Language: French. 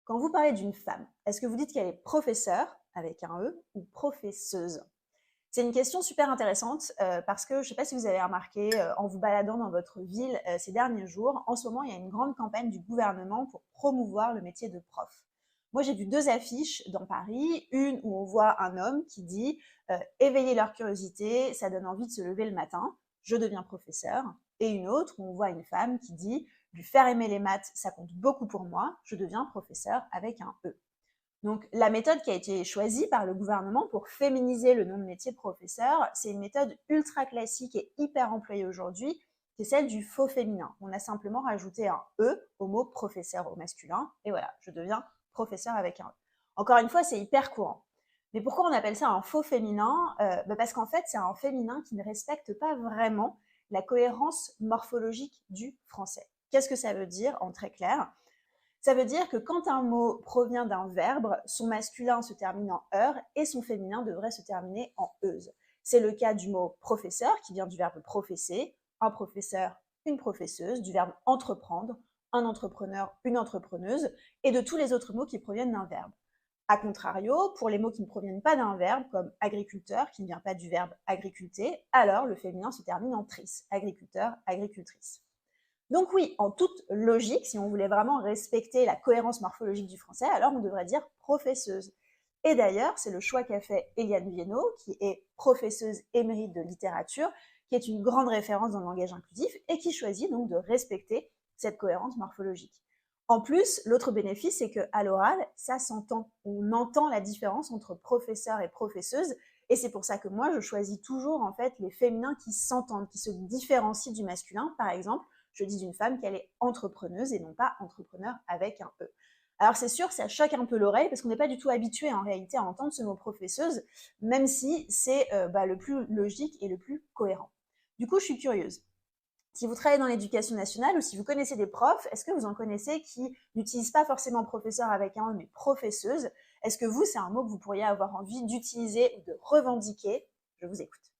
Quand vous parlez d'une femme, est-ce que vous dites qu'elle est professeure, avec un E, ou professeuse? C'est une question super intéressante parce que je ne sais pas si vous avez remarqué en vous baladant dans votre ville ces derniers jours, en ce moment, il y a une grande campagne du gouvernement pour promouvoir le métier de prof. Moi, j'ai vu deux affiches dans Paris, une où on voit un homme qui dit éveiller leur curiosité, ça donne envie de se lever le matin, je deviens professeur, et une autre où on voit une femme qui dit lui faire aimer les maths, ça compte beaucoup pour moi, je deviens professeur avec un E. Donc, la méthode qui a été choisie par le gouvernement pour féminiser le nom de métier de professeur, c'est une méthode ultra classique et hyper employée aujourd'hui, c'est celle du faux féminin. On a simplement rajouté un E au mot professeur au masculin, et voilà, je deviens professeur avec un E. Encore une fois, c'est hyper courant. Mais pourquoi on appelle ça un faux féminin? Parce qu'en fait, c'est un féminin qui ne respecte pas vraiment la cohérence morphologique du français. Qu'est-ce que ça veut dire en très clair? Ça veut dire que quand un mot provient d'un verbe, son masculin se termine en heure et son féminin devrait se terminer en euse. C'est le cas du mot professeur qui vient du verbe professer, un professeur, une professeuse, du verbe entreprendre, un entrepreneur, une entrepreneuse, et de tous les autres mots qui proviennent d'un verbe. A contrario, pour les mots qui ne proviennent pas d'un verbe, comme agriculteur, qui ne vient pas du verbe agriculter, alors le féminin se termine en trice, agriculteur, agricultrice. Donc oui, en toute logique, si on voulait vraiment respecter la cohérence morphologique du français, alors on devrait dire professeuse. Et d'ailleurs, c'est le choix qu'a fait Eliane Viennot, qui est professeuse émérite de littérature, qui est une grande référence dans le langage inclusif et qui choisit donc de respecter cette cohérence morphologique. En plus, l'autre bénéfice, c'est qu'à l'oral, ça s'entend. On entend la différence entre professeur et professeuse, et c'est pour ça que moi, je choisis toujours en fait les féminins qui s'entendent, qui se différencient du masculin. Par exemple, je dis d'une femme qu'elle est entrepreneuse et non pas entrepreneur avec un E. Alors c'est sûr, ça choque un peu l'oreille parce qu'on n'est pas du tout habitué en réalité à entendre ce mot professeuse, même si c'est le plus logique et le plus cohérent. Du coup, je suis curieuse. Si vous travaillez dans l'éducation nationale ou si vous connaissez des profs, est-ce que vous en connaissez qui n'utilisent pas forcément professeur avec un E, mais professeuse? Est-ce que vous, c'est un mot que vous pourriez avoir envie d'utiliser ou de revendiquer? Je vous écoute.